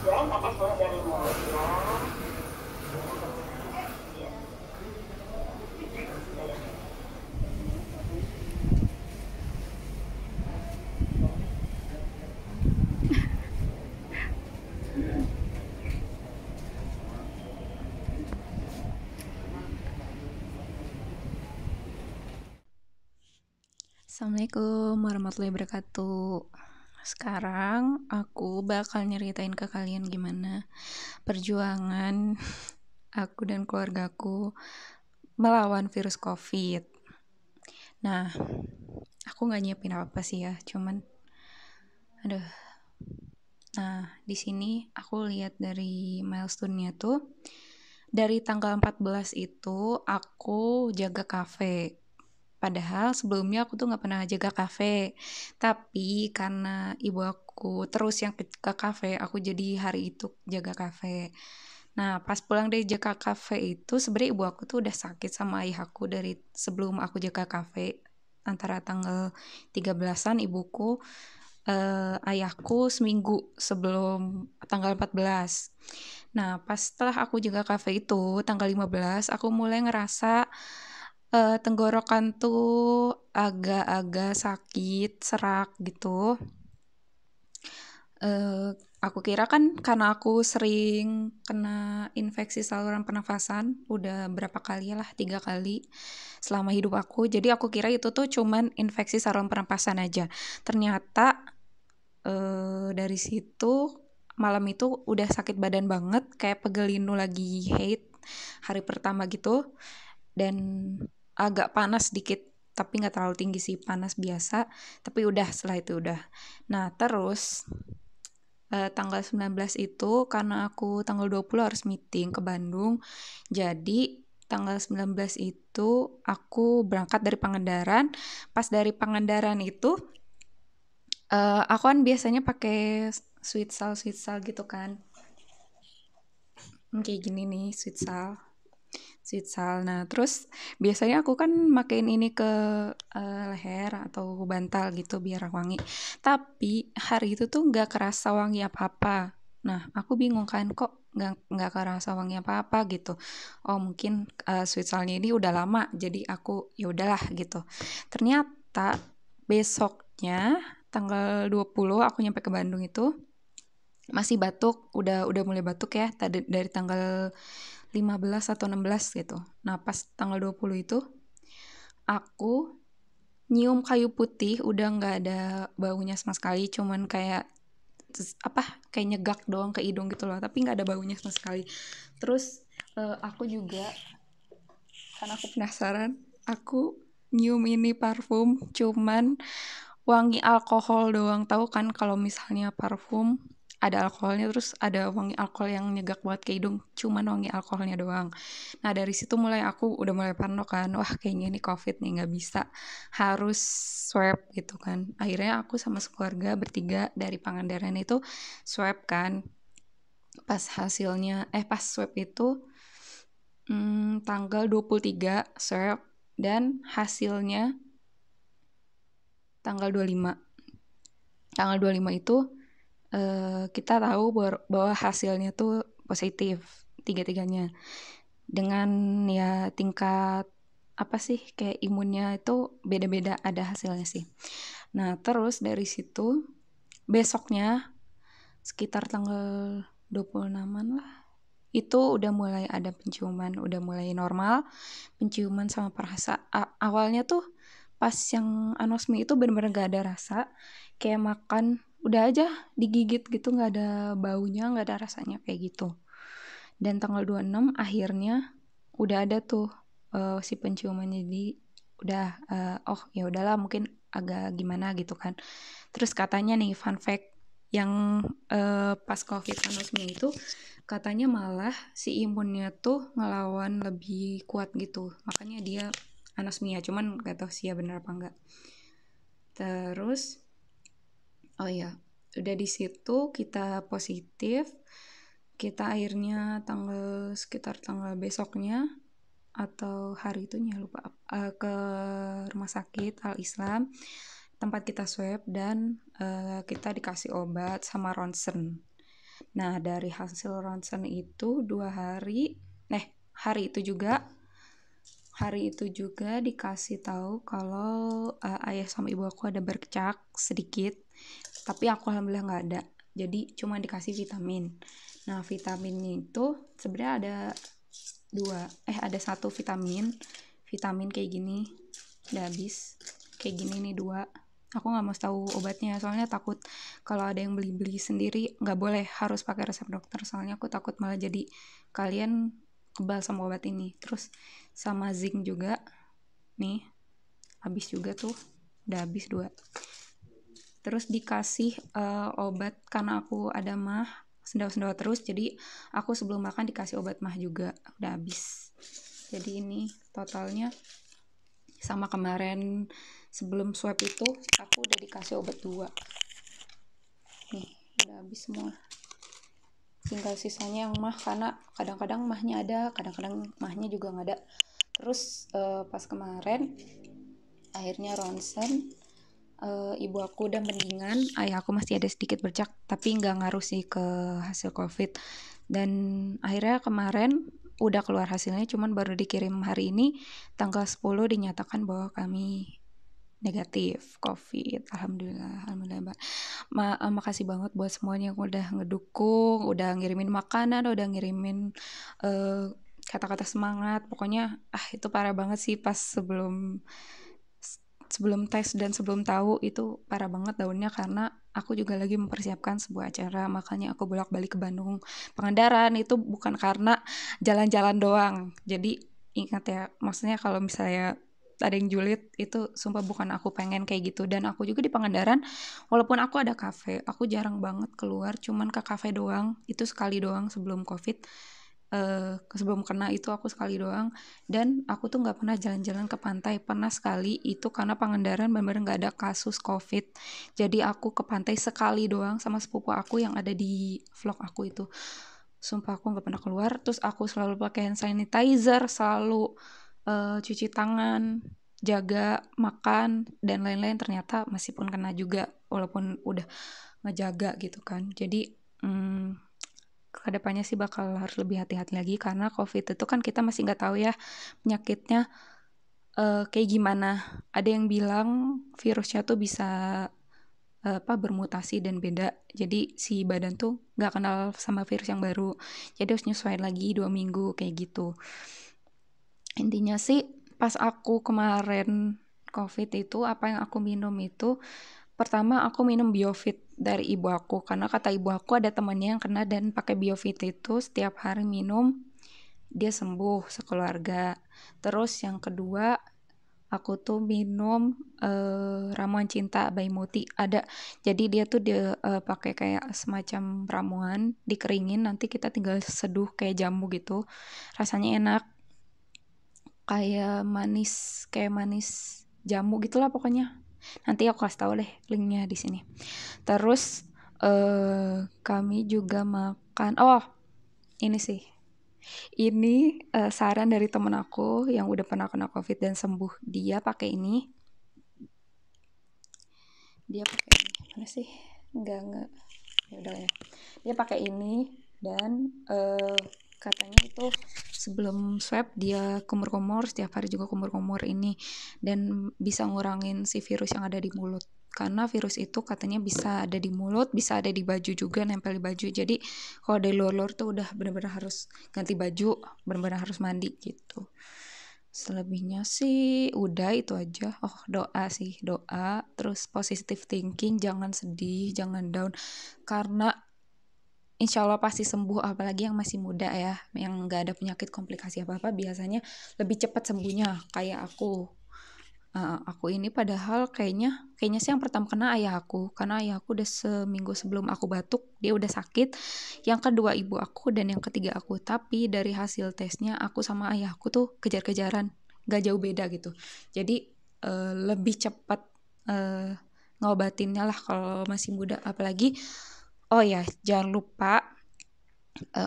Tujuan atas mulai dari Malaysia. Assalamualaikum warahmatullahi wabarakatuh. Sekarang aku bakal nyeritain ke kalian gimana perjuangan aku dan keluargaku melawan virus COVID. Nah, aku nggak nyiapin apa sih ya, cuman aduh. Nah, di sini aku lihat dari milestone-nya tuh dari tanggal 14 itu aku jaga kafe. Padahal sebelumnya aku tuh nggak pernah jaga kafe. Tapi karena ibu aku terus yang ke kafe, aku jadi hari itu jaga kafe. Nah, pas pulang dari jaga kafe itu sebenarnya ibu aku tuh udah sakit sama ayah aku dari sebelum aku jaga kafe. Antara tanggal 13-an ibuku, ayahku seminggu sebelum tanggal 14. Nah, pas setelah aku jaga kafe itu, tanggal 15, aku mulai ngerasa tenggorokan tuh agak-agak sakit, serak gitu. Aku kira kan karena aku sering kena infeksi saluran pernafasan, udah berapa kali lah, 3 kali selama hidup aku. Jadi aku kira itu tuh cuman infeksi saluran pernapasan aja. Ternyata dari situ malam itu udah sakit badan banget, kayak pegelinu lagi haid hari pertama gitu, dan agak panas dikit, tapi nggak terlalu tinggi sih, panas biasa, tapi udah setelah itu udah. Nah terus tanggal 19 itu karena aku tanggal 20 harus meeting ke Bandung, jadi tanggal 19 itu aku berangkat dari Pangandaran. Pas dari Pangandaran itu aku kan biasanya pakai sweet sal gitu kan. Kayak gini nih sweet sal. Nah, terus biasanya aku kan makein ini ke leher atau bantal gitu biar wangi. Tapi hari itu tuh nggak kerasa wangi apa-apa. Nah, aku bingung kan kok nggak kerasa wangi apa-apa gitu. Oh, mungkin sweet salnya ini udah lama, jadi aku ya udahlah gitu. Ternyata besoknya tanggal 20 aku nyampe ke Bandung itu masih batuk, udah mulai batuk ya tadi dari tanggal 15 atau 16 gitu. Nah, pas tanggal 20 itu aku nyium kayu putih udah nggak ada baunya sama sekali, cuman kayak kayak nyegak doang ke hidung gitu loh, tapi nggak ada baunya sama sekali. Terus aku juga karena aku penasaran, aku nyium ini parfum cuman wangi alkohol doang. Tahu kan kalau misalnya parfum ada alkoholnya terus ada wangi alkohol yang nyegak buat ke hidung, cuman wangi alkoholnya doang. Nah dari situ mulai aku udah mulai parno kan, wah kayaknya ini covid nih, nggak bisa, harus swab gitu kan. Akhirnya aku sama sekeluarga bertiga dari Pangandaran itu swab kan. Pas swab itu tanggal 23 swab dan hasilnya tanggal 25. Tanggal 25 itu kita tahu bahwa hasilnya tuh positif tiga-tiganya. Dengan ya tingkat apa sih kayak imunnya itu beda-beda ada hasilnya sih. Nah, terus dari situ besoknya sekitar tanggal 26-an lah itu udah mulai ada penciuman, udah mulai normal penciuman sama perasa. Awalnya tuh pas yang anosmi itu bener-bener gak ada rasa, kayak makan udah aja digigit gitu, gak ada baunya, gak ada rasanya kayak gitu. Dan tanggal 26 akhirnya udah ada tuh si penciuman, jadi udah oh ya udahlah mungkin agak gimana gitu kan. Terus katanya nih fun fact yang pas covid anosmia itu katanya malah si imunnya tuh ngelawan lebih kuat gitu, makanya dia anosmia, cuman gak tahu sih ya bener apa enggak. Terus oh iya, udah di situ kita positif, kita akhirnya sekitar tanggal besoknya atau hari itunya lupa, ke rumah sakit Al Islam tempat kita swab dan kita dikasih obat sama ronsen. Nah, dari hasil ronsen itu 2 hari, hari itu juga dikasih tahu kalau ayah sama ibu aku ada berkecak sedikit, tapi aku alhamdulillah nggak ada. Jadi cuma dikasih vitamin. Nah, vitaminnya itu sebenarnya ada satu vitamin kayak gini, udah habis. Kayak gini nih 2. Aku nggak mau tahu obatnya, soalnya takut kalau ada yang beli sendiri nggak boleh, harus pakai resep dokter. Soalnya aku takut malah jadi kalian kebal sama obat ini. Terus sama zinc juga, nih habis juga tuh, udah habis 2. Terus dikasih obat karena aku ada mah, sendawa-sendawa terus, jadi aku sebelum makan dikasih obat mah juga, udah habis. Jadi ini totalnya sama kemarin sebelum swab itu aku udah dikasih obat 2 nih, udah habis semua. Tinggal sisanya yang mah, karena kadang-kadang mahnya ada, kadang-kadang mahnya juga nggak ada. Terus pas kemarin akhirnya ronsen, ibu aku udah mendingan, ayah aku masih ada sedikit bercak tapi nggak ngaruh sih ke hasil covid. Dan akhirnya kemarin udah keluar hasilnya, cuman baru dikirim hari ini tanggal 10 dinyatakan bahwa kami negatif covid. Alhamdulillah Mbak. Makasih banget buat semuanya yang udah ngedukung, udah ngirimin makanan, udah ngirimin kata-kata semangat. Pokoknya itu parah banget sih pas sebelum tes dan sebelum tahu, itu parah banget daunnya, karena aku juga lagi mempersiapkan sebuah acara, makanya aku bolak-balik ke Bandung. Pangandaran itu bukan karena jalan-jalan doang. Jadi ingat ya, maksudnya kalau misalnya ada yang julid, itu sumpah bukan aku pengen kayak gitu. Dan aku juga di Pangandaran, walaupun aku ada kafe, aku jarang banget keluar, cuman ke kafe doang, itu sekali doang sebelum covid. Sebelum kena itu aku sekali doang. Dan aku tuh nggak pernah jalan-jalan ke pantai, pernah sekali, itu karena Pangandaran benar-benar nggak ada kasus covid. Jadi aku ke pantai sekali doang sama sepupu aku yang ada di vlog aku itu. Sumpah aku nggak pernah keluar. Terus aku selalu pakai hand sanitizer, selalu cuci tangan, jaga makan dan lain-lain. Ternyata meskipun kena juga, walaupun udah ngejaga gitu kan. Jadi kedepannya sih bakal harus lebih hati-hati lagi, karena covid itu kan kita masih nggak tahu ya penyakitnya kayak gimana. Ada yang bilang virusnya tuh bisa bermutasi dan beda. Jadi si badan tuh nggak kenal sama virus yang baru. Jadi harus nyesuaiin lagi 2 minggu kayak gitu. Intinya sih pas aku kemarin covid itu, apa yang aku minum itu, pertama aku minum Biofit dari ibu aku, karena kata ibu aku ada temannya yang kena dan pakai Biofit itu setiap hari minum, dia sembuh sekeluarga. Terus yang kedua aku tuh minum ramuan cinta by Muti, ada. Jadi dia tuh pakai kayak semacam ramuan, dikeringin, nanti kita tinggal seduh kayak jamu gitu. Rasanya enak, kayak manis jamu gitulah pokoknya. Nanti aku kasih tahu deh linknya di sini. Terus kami juga makan, ini sih, ini saran dari temen aku yang udah pernah kena covid dan sembuh. Dia pakai ini, mana sih, nggak ya udah ya, dia pakai ini. Dan katanya itu sebelum swab dia kumur-kumur, setiap hari juga kumur-kumur ini, dan bisa ngurangin si virus yang ada di mulut. Karena virus itu katanya bisa ada di mulut, bisa ada di baju juga, nempel di baju. Jadi kalau dari luar-luar tuh udah benar-benar harus ganti baju, benar-benar harus mandi gitu. Selebihnya sih udah itu aja. Doa sih, doa, terus positive thinking, jangan sedih, jangan down, karena insya Allah pasti sembuh. Apalagi yang masih muda ya, yang nggak ada penyakit komplikasi apa-apa, biasanya lebih cepat sembuhnya. Kayak aku ini padahal kayaknya sih yang pertama kena ayah aku, karena ayah aku udah seminggu sebelum aku batuk dia udah sakit, yang kedua ibu aku, dan yang ketiga aku. Tapi dari hasil tesnya aku sama ayah aku tuh kejar-kejaran, nggak jauh beda gitu. Jadi lebih cepat ngobatinnya lah kalau masih muda. Apalagi jangan lupa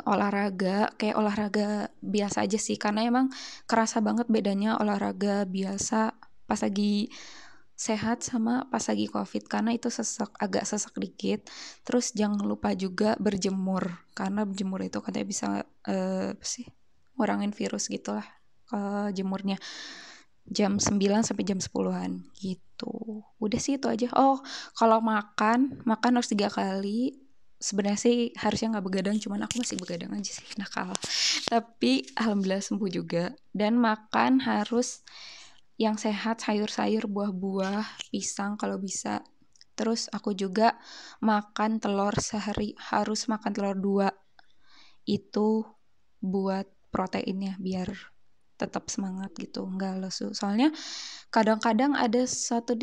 olahraga, kayak olahraga biasa aja sih, karena emang kerasa banget bedanya olahraga biasa pas lagi sehat sama pas lagi COVID karena itu agak sesak dikit. Terus jangan lupa juga berjemur karena berjemur itu katanya bisa apa sih, ngurangin virus gitulah ke jemurnya jam 9 sampai jam 10-an gitu. Udah sih itu aja. Oh, kalau makan harus 3 kali. Sebenarnya sih harusnya nggak begadang, cuman aku masih begadang aja sih, nakal. Tapi alhamdulillah sembuh juga. Dan makan harus yang sehat, sayur-sayur, buah-buah, pisang kalau bisa. Terus aku juga makan telur sehari, harus makan telur 2. Itu buat proteinnya biar tetap semangat gitu, nggak lesu. Soalnya kadang-kadang ada satu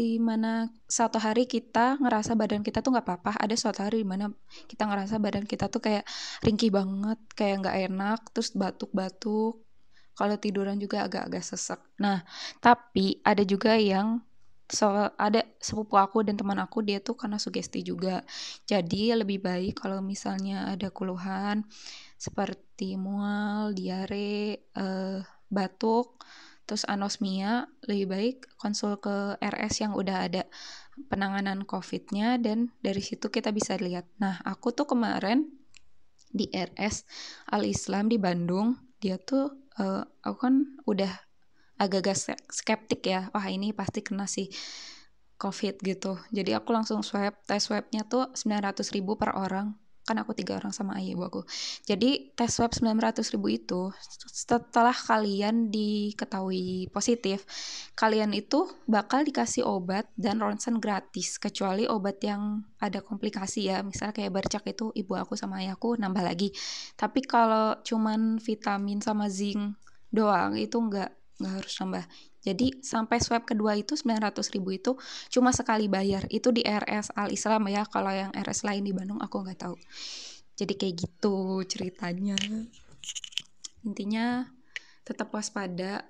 hari kita ngerasa badan kita tuh nggak apa-apa, ada suatu hari di mana kita ngerasa badan kita tuh kayak ringkih banget, kayak nggak enak, terus batuk-batuk, kalau tiduran juga agak-agak sesek. Nah, tapi ada juga yang ada sepupu aku dan teman aku, dia tuh karena sugesti juga. Jadi lebih baik kalau misalnya ada keluhan seperti mual, diare, batuk, terus anosmia, lebih baik konsul ke RS yang udah ada penanganan COVID-nya dan dari situ kita bisa lihat. Nah, aku tuh kemarin di RS Al Islam di Bandung, dia tuh aku kan udah agak-agak skeptik ya, wah ini pasti kena sih COVID gitu. Jadi aku langsung tes swabnya tuh 900.000 per orang. Kan aku 3 orang sama ayah ibu aku. Jadi tes swab 900.000 itu, setelah kalian diketahui positif, kalian itu bakal dikasih obat dan ronsen gratis. Kecuali obat yang ada komplikasi ya, misalnya kayak bercak itu ibu aku sama ayahku nambah lagi. Tapi kalau cuman vitamin sama zinc doang itu nggak harus nambah. Jadi sampai swab kedua itu 900.000 itu cuma sekali bayar. Itu di RS Al Islam ya. Kalau yang RS lain di Bandung aku nggak tahu. Jadi kayak gitu ceritanya. Intinya tetap waspada,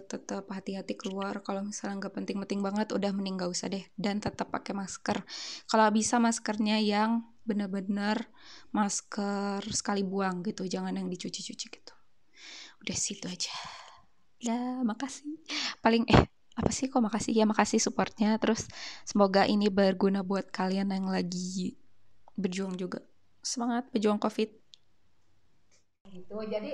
tetap hati-hati keluar. Kalau misalnya nggak penting-penting banget, udah mending nggak usah deh. Dan tetap pakai masker. Kalau bisa maskernya yang benar-benar masker sekali buang gitu. Jangan yang dicuci-cuci gitu. Udah situ aja. Ya, makasih. Apa sih kok makasih? Ya makasih supportnya. Terus semoga ini berguna buat kalian yang lagi berjuang juga. Semangat berjuang COVID. Gitu. Jadi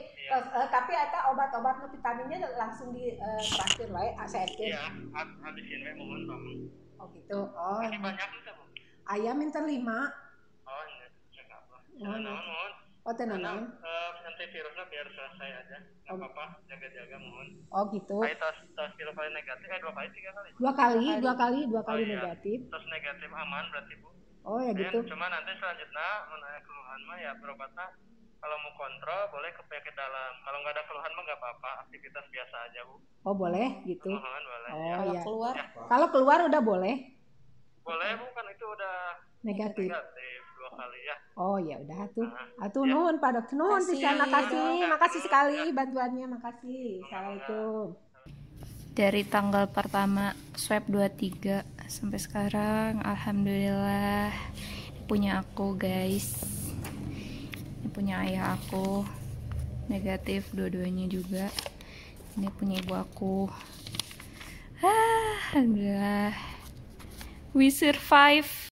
tapi ada obat-obat vitaminnya langsung di traktir wae asekeun. Iya, habisin we mohon tolong. Oh gitu. Oh. Ini banyak tuh, Bu. Ayam minta 5. Oh, ini enggak apa. Mohon. Oh, tenanan. Antivirusnya biar selesai aja. Enggak apa-apa, jaga-jaga mohon. Oh gitu. Saya tes 2 kali negatif, 2 kali 3 kali. 2 kali negatif. Terus negatif aman berarti, Bu. Oh ya gitu. Cuma nanti selanjutnya menanya keluhan mah ya berobatnya kalau mau kontrol boleh ke penyakit dalam. Kalau nggak ada keluhan mah nggak apa-apa, aktivitas biasa aja, Bu. Oh boleh gitu. Mohon boleh. Oh ya. iya. Keluar. Ya. Kalau keluar udah boleh. Boleh, Bu, kan itu udah negatif 2 kali ya. Oh ya udah atuh. Atuh Ya. nuhun Pak Dokter. Nuhun pisan, makasih sekali Ya. bantuannya, makasih. Assalamualaikum. Dari tanggal pertama swab 23 sampai sekarang alhamdulillah. Ini punya aku guys. Ini punya ayah aku. Negatif dua-duanya juga. Ini punya ibu aku. Alhamdulillah. We survive.